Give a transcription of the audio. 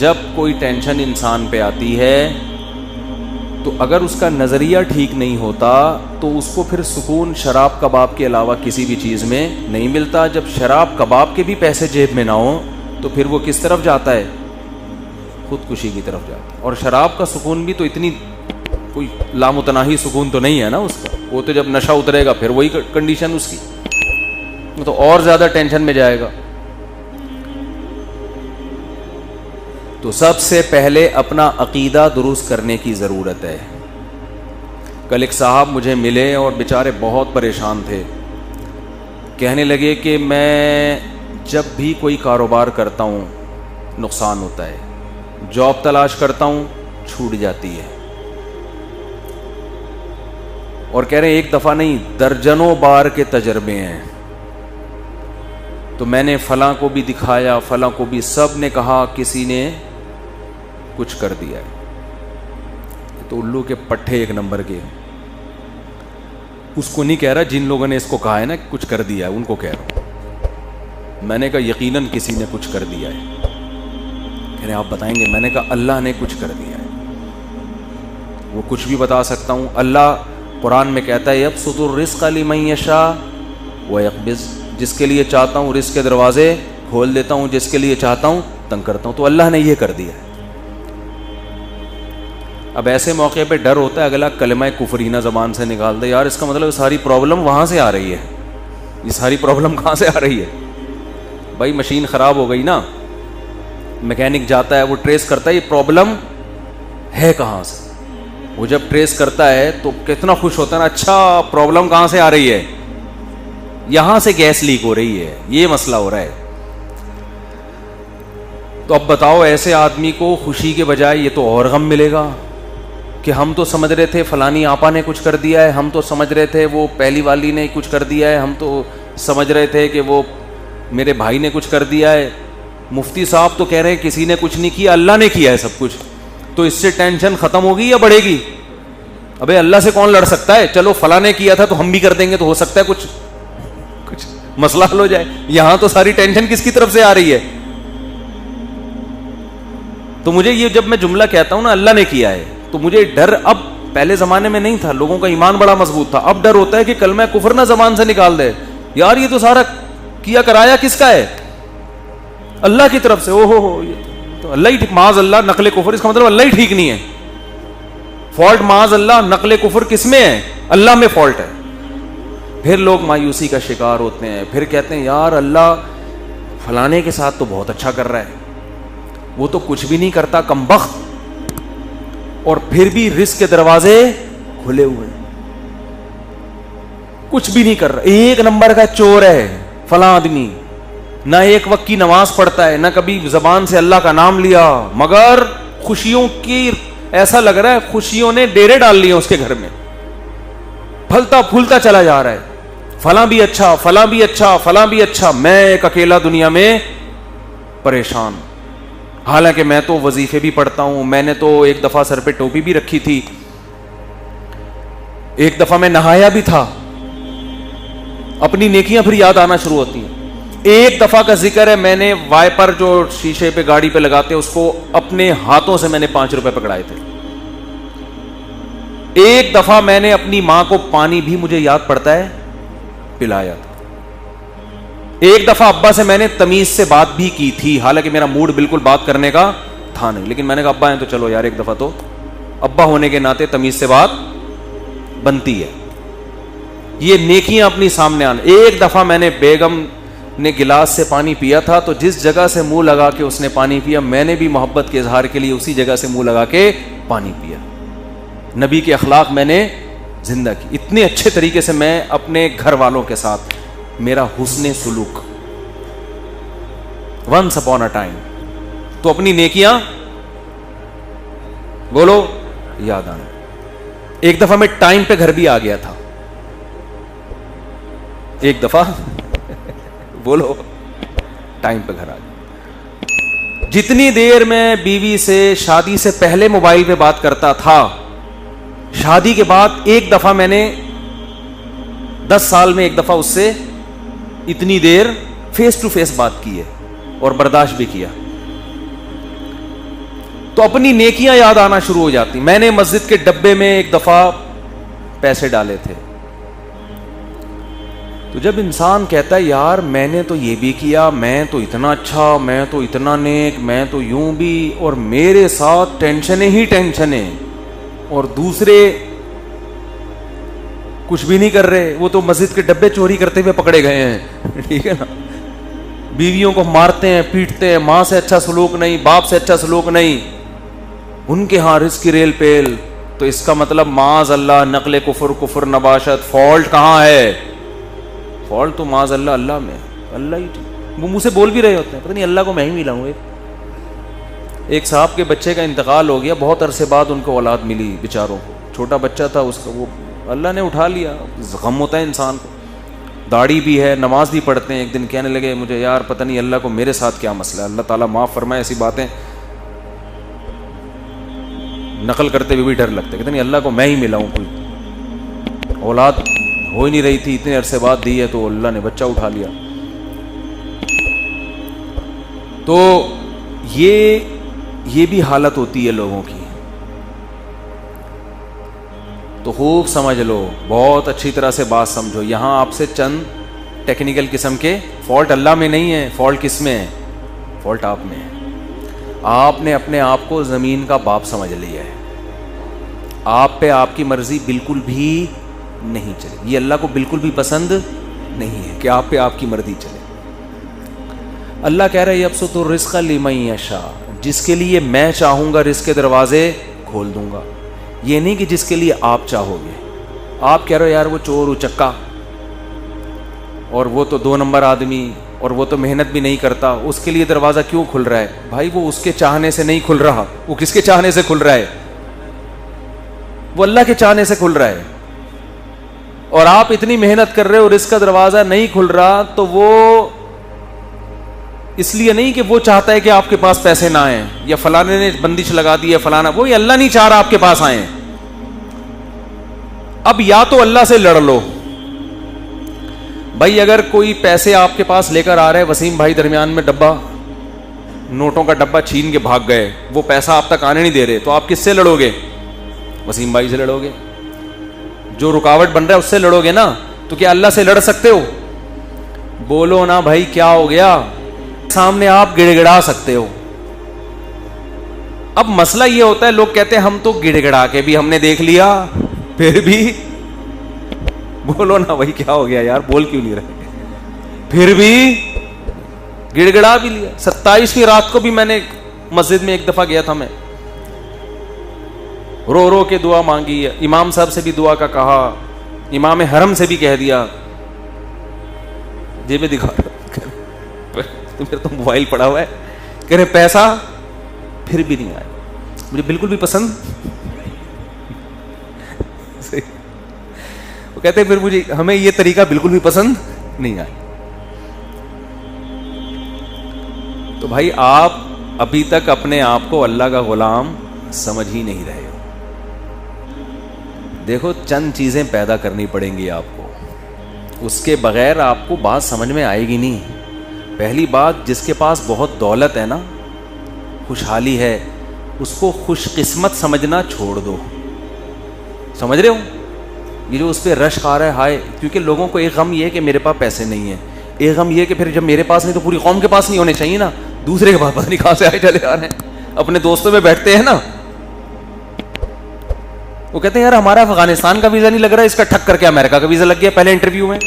جب کوئی ٹینشن انسان پہ آتی ہے تو اگر اس کا نظریہ ٹھیک نہیں ہوتا تو اس کو پھر سکون شراب کباب کے علاوہ کسی بھی چیز میں نہیں ملتا. جب شراب کباب کے بھی پیسے جیب میں نہ ہوں تو پھر وہ کس طرف جاتا ہے؟ خودکشی کی طرف جاتا ہے. اور شراب کا سکون بھی تو اتنی کوئی لامتناہی سکون تو نہیں ہے نا اس کا. وہ تو جب نشہ اترے گا پھر وہی کنڈیشن اس کی، تو اور زیادہ ٹینشن میں جائے گا. تو سب سے پہلے اپنا عقیدہ درست کرنے کی ضرورت ہے. کل ایک صاحب مجھے ملے اور بیچارے بہت پریشان تھے. کہنے لگے کہ میں جب بھی کوئی کاروبار کرتا ہوں نقصان ہوتا ہے، جاب تلاش کرتا ہوں چھوٹ جاتی ہے. اور کہہ رہے ہیں ایک دفعہ نہیں درجنوں بار کے تجربے ہیں. تو میں نے فلاں کو بھی دکھایا، فلاں کو بھی، سب نے کہا کسی نے کچھ کر دیا ہے. تو الو کے پٹھے ایک نمبر کے. اس کو نہیں کہہ رہا جن لوگوں نے اس کو کہا ہے نا کچھ کر دیا ہے ان کو کہہ رہا ہوں. میں نے کہا یقیناً کسی نے کچھ کر دیا ہے. کہہ رہے آپ بتائیں گے؟ میں نے کہا اللہ نے کچھ کر دیا ہے. وہ کچھ بھی بتا سکتا ہوں. اللہ قرآن میں کہتا ہے یبسط الرزق لمن یشاء ویقبض، جس کے لیے چاہتا ہوں رزق کے دروازے کھول دیتا ہوں، جس کے لیے چاہتا ہوں تنگ کرتا ہوں. تو اللہ نے یہ کر دیا ہے. اب ایسے موقع پہ ڈر ہوتا ہے اگلا کلمہ کفرینہ زبان سے نکال دے، یار اس کا مطلب ساری پرابلم وہاں سے آ رہی ہے. یہ ساری پرابلم کہاں سے آ رہی ہے؟ بھائی مشین خراب ہو گئی نا، میکینک جاتا ہے وہ ٹریس کرتا ہے یہ پرابلم ہے کہاں سے. وہ جب ٹریس کرتا ہے تو کتنا خوش ہوتا ہے نا، اچھا پرابلم کہاں سے آ رہی ہے؟ یہاں سے گیس لیک ہو رہی ہے، یہ مسئلہ ہو رہا ہے. تو اب بتاؤ ایسے آدمی کو خوشی کے بجائے یہ تو اور غم ملے گا کہ ہم تو سمجھ رہے تھے فلانی آپا نے کچھ کر دیا ہے، ہم تو سمجھ رہے تھے وہ پہلی والی نے کچھ کر دیا ہے، ہم تو سمجھ رہے تھے کہ وہ میرے بھائی نے کچھ کر دیا ہے. مفتی صاحب تو کہہ رہے ہیں کسی نے کچھ نہیں کیا، اللہ نے کیا ہے سب کچھ. تو اس سے ٹینشن ختم ہوگی یا بڑھے گی؟ ابے اللہ سے کون لڑ سکتا ہے؟ چلو فلاں نے کیا تھا تو ہم بھی کر دیں گے تو ہو سکتا ہے کچھ مسئلہ حل ہو جائے. یہاں تو ساری ٹینشن کس کی طرف سے آ رہی ہے؟ تو مجھے یہ جب میں جملہ کہتا ہوں نا اللہ نے کیا ہے تو مجھے ڈر اب پہلے زمانے میں نہیں تھا، لوگوں کا ایمان بڑا مضبوط تھا. اب ڈر ہوتا ہے کہ کلمہ کفر نہ زبان سے نکال دے. یار یہ تو سارا کیا کرایا کس کا ہے؟ اللہ کی طرف سے. او ہو یہ تو اللہ ہی ٹھیک، معاذ اللہ نقل کفر، اس کا مطلب اللہ ہی ٹھیک نہیں ہے. فالٹ معاذ اللہ نقل کفر کس میں ہے؟ اللہ میں فالٹ ہے. پھر لوگ مایوسی کا شکار ہوتے ہیں، پھر کہتے ہیں یار اللہ فلانے کے ساتھ تو بہت اچھا کر رہا ہے، وہ تو کچھ بھی نہیں کرتا کمبخت، اور پھر بھی رزق کے دروازے کھلے ہوئے ہیں، کچھ بھی نہیں کر رہا، ایک نمبر کا چور ہے فلاں آدمی. نہ ایک وقت کی نماز پڑھتا ہے، نہ کبھی زبان سے اللہ کا نام لیا، مگر خوشیوں کی ایسا لگ رہا ہے خوشیوں نے ڈیرے ڈال لیے اس کے گھر میں، پھلتا پھولتا چلا جا رہا ہے. فلاں بھی اچھا، فلاں بھی اچھا، فلاں بھی اچھا، میں ایک اکیلا دنیا میں پریشان. حالانکہ میں تو وظیفے بھی پڑھتا ہوں، میں نے تو ایک دفعہ سر پہ ٹوپی بھی رکھی تھی، ایک دفعہ میں نہایا بھی تھا. اپنی نیکیاں پھر یاد آنا شروع ہوتی ہیں. ایک دفعہ کا ذکر ہے میں نے وائپر جو شیشے پہ گاڑی پہ لگاتے اس کو اپنے ہاتھوں سے میں نے 5 روپے پکڑائے تھے. ایک دفعہ میں نے اپنی ماں کو پانی بھی مجھے یاد پڑتا ہے پلایا تھا. ایک دفعہ ابا سے میں نے تمیز سے بات بھی کی تھی، حالانکہ میرا موڈ بالکل بات کرنے کا تھا نہیں، لیکن میں نے کہا ابا ہیں تو چلو یار ایک دفعہ تو ابا ہونے کے ناطے تمیز سے بات بنتی ہے. یہ نیکیاں اپنی سامنے آنا. ایک دفعہ میں نے بیگم نے گلاس سے پانی پیا تھا تو جس جگہ سے منہ لگا کے اس نے پانی پیا، میں نے بھی محبت کے اظہار کے لیے اسی جگہ سے منہ لگا کے پانی پیا. نبی کے اخلاق میں نے زندہ کی. اتنے اچھے طریقے سے میں اپنے گھر والوں کے ساتھ میرا حسن سلوک ونس اپون اے ٹائم. تو اپنی نیکیاں بولو یاد آنا. ایک دفعہ میں ٹائم پہ گھر بھی آ گیا تھا، ایک دفعہ بولو ٹائم پہ گھر آ گیا. جتنی دیر میں بیوی سے شادی سے پہلے موبائل پہ بات کرتا تھا، شادی کے بعد ایک دفعہ میں نے 10 سال میں ایک دفعہ اس سے اتنی دیر فیس ٹو فیس بات کی ہے اور برداشت بھی کیا. تو اپنی نیکیاں یاد آنا شروع ہو جاتی. میں نے مسجد کے ڈبے میں ایک دفعہ پیسے ڈالے تھے. تو جب انسان کہتا ہے یار میں نے تو یہ بھی کیا, میں تو اتنا اچھا, میں تو اتنا نیک, میں تو یوں بھی, اور میرے ساتھ ٹینشنیں ہی ٹینشنیں, اور دوسرے کچھ بھی نہیں کر رہے, وہ تو مسجد کے ڈبے چوری کرتے ہوئے پکڑے گئے ہیں. ٹھیک ہے نا, بیویوں کو مارتے ہیں, پیٹتے ہیں, ماں سے اچھا سلوک نہیں, باپ سے اچھا سلوک نہیں, ان کے ہاں رزق کی ریل پیل. تو اس کا مطلب معاذ اللہ نقل کفر نباشت. فالٹ کہاں ہے؟ فالٹ تو معاذ اللہ اللہ میں. اللہ ہی وہ منہ سے بول بھی رہے ہوتے ہیں, پتہ نہیں اللہ کو میں ہی ملا ہوں. ایک صاحب کے بچے کا انتقال ہو گیا, بہت عرصے بعد ان کو اولاد ملی بیچاروں کو, چھوٹا بچہ تھا اس کا, وہ اللہ نے اٹھا لیا. غم ہوتا ہے انسان کو, داڑھی بھی ہے, نماز بھی پڑھتے ہیں. ایک دن کہنے لگے مجھے یار پتہ نہیں اللہ کو میرے ساتھ کیا مسئلہ ہے, اللہ تعالیٰ معاف فرمائے, ایسی باتیں نقل کرتے ہوئے بھی ڈر لگتے. کہتے نہیں اللہ کو میں ہی ملا ہوں, کوئی اولاد ہو ہی نہیں رہی تھی, اتنے عرصے بعد دی ہے تو اللہ نے بچہ اٹھا لیا. تو یہ بھی حالت ہوتی ہے لوگوں کی. تو خوب سمجھ لو, بہت اچھی طرح سے بات سمجھو. یہاں آپ سے چند ٹیکنیکل قسم کے فالٹ اللہ میں نہیں ہے. فالٹ کس میں ہے؟ فالٹ آپ میں ہے. آپ نے اپنے آپ کو زمین کا باپ سمجھ لیا ہے. آپ پہ آپ کی مرضی بالکل بھی نہیں چلے. یہ اللہ کو بالکل بھی پسند نہیں ہے کہ آپ پہ آپ کی مرضی چلے. اللہ کہہ رہا ہے یبسط الرزق لمن یشاء, جس کے لیے میں چاہوں گا رزق کے دروازے کھول دوں گا. یہ نہیں کہ جس کے لیے آپ چاہو گے. آپ کہہ رہے ہو یار وہ چور اچکا, اور وہ تو 2 نمبر آدمی, اور وہ تو محنت بھی نہیں کرتا, اس کے لیے دروازہ کیوں کھل رہا ہے؟ بھائی وہ اس کے چاہنے سے نہیں کھل رہا. وہ کس کے چاہنے سے کھل رہا ہے؟ وہ اللہ کے چاہنے سے کھل رہا ہے. اور آپ اتنی محنت کر رہے ہو, رزق کا دروازہ نہیں کھل رہا, تو وہ اس لیے نہیں کہ وہ چاہتا ہے کہ آپ کے پاس پیسے نہ آئیں, یا فلانے نے بندش لگا دی ہے فلانا, وہ اللہ نہیں چاہ رہا آپ کے پاس آئیں. اب یا تو اللہ سے لڑ لو. بھائی اگر کوئی پیسے آپ کے پاس لے کر آ رہے ہیں, وسیم بھائی درمیان میں ڈبہ, نوٹوں کا ڈبہ چھین کے بھاگ گئے, وہ پیسہ آپ تک آنے نہیں دے رہے, تو آپ کس سے لڑو گے؟ وسیم بھائی سے لڑو گے. جو رکاوٹ بن رہا ہے اس سے لڑو گے نا. تو کیا اللہ سے لڑ سکتے ہو؟ بولو نا بھائی کیا ہو گیا. سامنے آپ گڑ گڑا سکتے ہو. اب مسئلہ یہ ہوتا ہے, لوگ کہتے ہیں ہم تو گڑ گڑا کے بھی ہم نے دیکھ لیا, پھر بھی بولو نا بھائی کیا ہو گیا یار, بول کیوں نہیں رہے؟ پھر بھی گڑ گڑا بھی لیا. 27ویں رات کو بھی میں نے مسجد میں ایک دفعہ گیا تھا, میں رو رو کے دعا مانگی, امام صاحب سے بھی دعا کا کہا, امام حرم سے بھی کہہ دیا, جیبیں دکھا پھر تو موبائل پڑا ہوا ہے, کہہ رہے پیسہ, پھر بھی نہیں آیا. مجھے بالکل بھی پسند. وہ کہتے ہیں پھر مجھے ہمیں یہ طریقہ بالکل بھی پسند نہیں آیا. تو بھائی آپ ابھی تک اپنے آپ کو اللہ کا غلام سمجھ ہی نہیں رہے ہو. دیکھو چند چیزیں پیدا کرنی پڑیں گی آپ کو, اس کے بغیر آپ کو بات سمجھ میں آئے گی نہیں. پہلی بات, جس کے پاس بہت دولت ہے نا, خوشحالی ہے, اس کو خوش قسمت سمجھنا چھوڑ دو. سمجھ رہے ہو؟ یہ جو اس پہ رشک آ رہا ہے ہائے, کیونکہ لوگوں کو ایک غم یہ ہے کہ میرے پاس پیسے نہیں ہیں, ایک غم یہ کہ پھر جب میرے پاس نہیں تو پوری قوم کے پاس نہیں ہونے چاہیے نا, دوسرے کے پاس پتہ نہیں کہاں سے آئے چلے آ رہے ہیں. اپنے دوستوں میں بیٹھتے ہیں نا, وہ کہتے ہیں یار ہمارا افغانستان کا ویزا نہیں لگ رہا, اس کا ٹھک کر کے امریکہ کا ویزا لگ گیا پہلے انٹرویو میں.